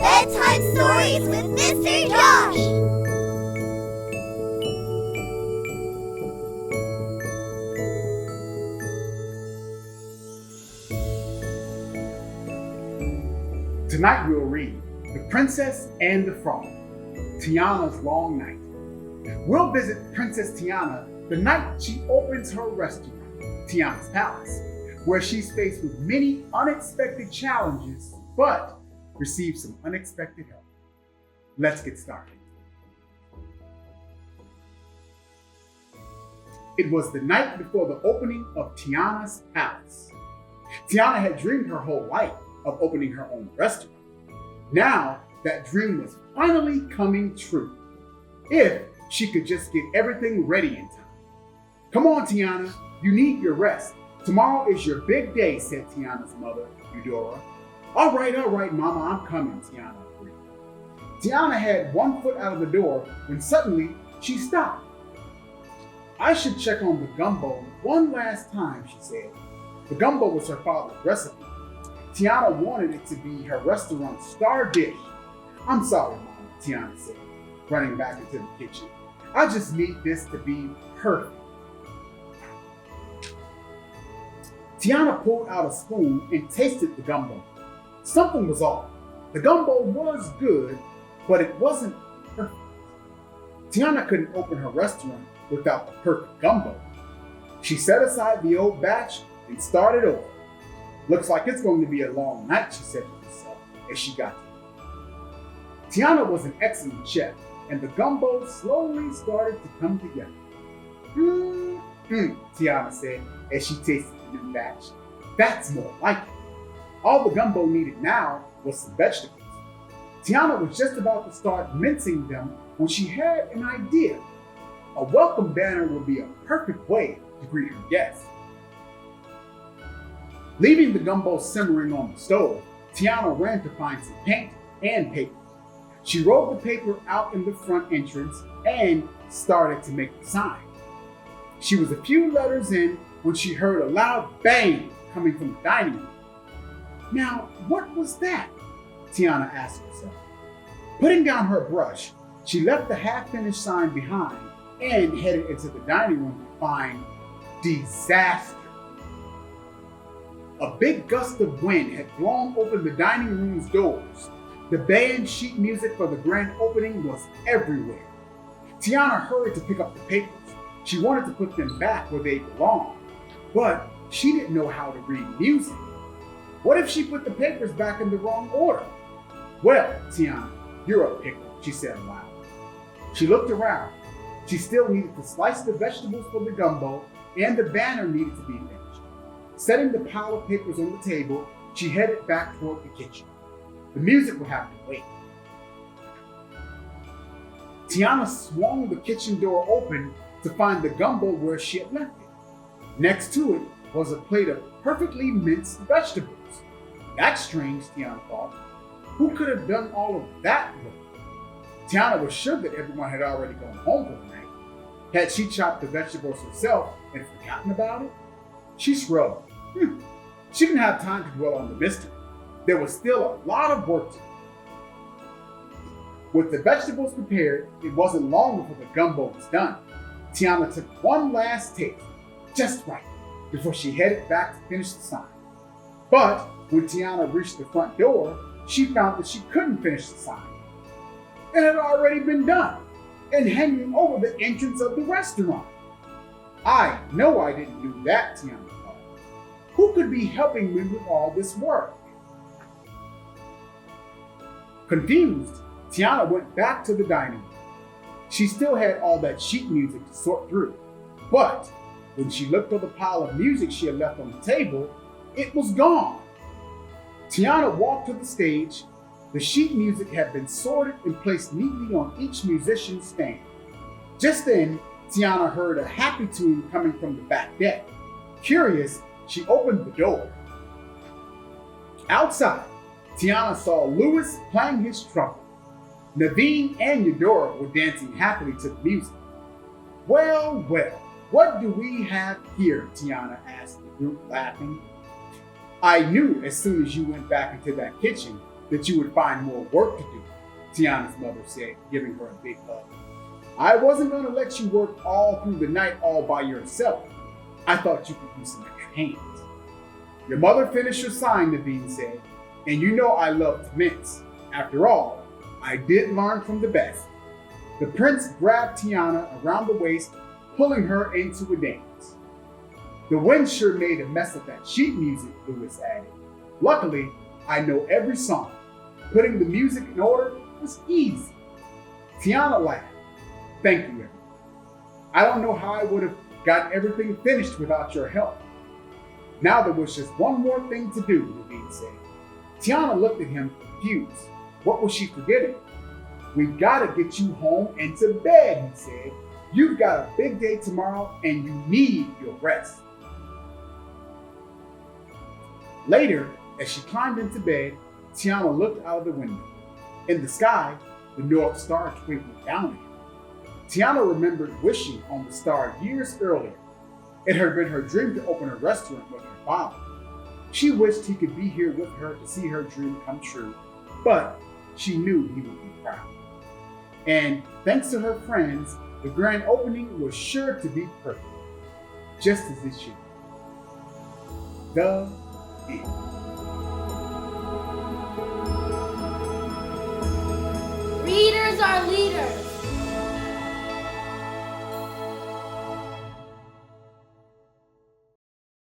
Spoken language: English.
Bedtime Stories with Mr. Josh. Tonight we'll read The Princess and the Frog, Tiana's Long Night. We'll visit Princess Tiana the night she opens her restaurant, Tiana's Palace, where she's faced with many unexpected challenges, but receives some unexpected help. Let's get started. It was the night before the opening of Tiana's Palace. Tiana had dreamed her whole life of opening her own restaurant. Now that dream was finally coming true, if she could just get everything ready in time. Come on, Tiana, you need your rest. Tomorrow is your big day, said Tiana's mother, Eudora. All right, Mama, I'm coming, Tiana agreed. Tiana had one foot out of the door when suddenly she stopped. I should check on the gumbo one last time, she said. The gumbo was her father's recipe. Tiana wanted it to be her restaurant's star dish. I'm sorry, Mama, Tiana said, running back into the kitchen. I just need this to be perfect. Tiana pulled out a spoon and tasted the gumbo. Something was off. The gumbo was good, but it wasn't perfect. Tiana couldn't open her restaurant without the perfect gumbo. She set aside the old batch and started over. Looks like it's going to be a long night, she said to herself as she got to it. Tiana was an excellent chef, and the gumbo slowly started to come together. Tiana said as she tasted the new batch. That's more like it. All the gumbo needed now was some vegetables. Tiana was just about to start mincing them when she had an idea. A welcome banner would be a perfect way to greet her guests. Leaving the gumbo simmering on the stove, Tiana ran to find some paint and paper. She rolled the paper out in the front entrance and started to make the sign. She was a few letters in when she heard a loud bang coming from the dining room. Now, what was that? Tiana asked herself. Putting down her brush, she left the half-finished sign behind and headed into the dining room to find disaster. A big gust of wind had blown open the dining room's doors. The band sheet music for the grand opening was everywhere. Tiana hurried to pick up the papers. She wanted to put them back where they belonged, but she didn't know how to read music. What if she put the papers back in the wrong order? Well, Tiana, you're a pickle, she said aloud. She looked around. She still needed to slice the vegetables for the gumbo, and the banner needed to be finished. Setting the pile of papers on the table, she headed back toward the kitchen. The music would have to wait. Tiana swung the kitchen door open to find the gumbo where she had left it. Next to it was a plate of perfectly minced vegetables. That's strange, Tiana thought. Who could have done all of that work? Tiana was sure that everyone had already gone home for the night. Had she chopped the vegetables herself and forgotten about it? She shrugged. She didn't have time to dwell on the mystery. There was still a lot of work to do. With the vegetables prepared, it wasn't long before the gumbo was done. Tiana took one last taste, just right, before she headed back to finish the sign. But when Tiana reached the front door, she found that she couldn't finish the sign. It had already been done and hanging over the entrance of the restaurant. I know I didn't do that, Tiana thought. Who could be helping me with all this work? Confused, Tiana went back to the dining room. She still had all that sheet music to sort through, but when she looked for the pile of music she had left on the table, it was gone. Tiana walked to the stage. The sheet music had been sorted and placed neatly on each musician's stand. Just then, Tiana heard a happy tune coming from the back deck. Curious, she opened the door. Outside, Tiana saw Louis playing his trumpet. Naveen and Eudora were dancing happily to the music. Well, What do we have here? Tiana asked the group, laughing. I knew as soon as you went back into that kitchen that you would find more work to do, Tiana's mother said, giving her a big hug. I wasn't going to let you work all through the night all by yourself. I thought you could use some extra hands. Your mother finished her sign, Naveen said, and you know I love to mince. After all, I did learn from the best. The prince grabbed Tiana around the waist, pulling her into a dance. The wind sure made a mess of that sheet music, Lewis added. Luckily, I know every song. Putting the music in order was easy. Tiana laughed. Thank you, everyone. I don't know how I would have gotten everything finished without your help. Now there was just one more thing to do, Naveen said. Tiana looked at him confused. What was she forgetting? We've got to get you home and to bed, he said. You've got a big day tomorrow and you need your rest. Later, as she climbed into bed, Tiana looked out of the window. In the sky, the North Star twinkled down at her. Tiana remembered wishing on the star years earlier. It had been her dream to open a restaurant with her father. She wished he could be here with her to see her dream come true, but she knew he would be proud. And thanks to her friends, the grand opening was sure to be perfect, just as it should be. The end. Readers are leaders.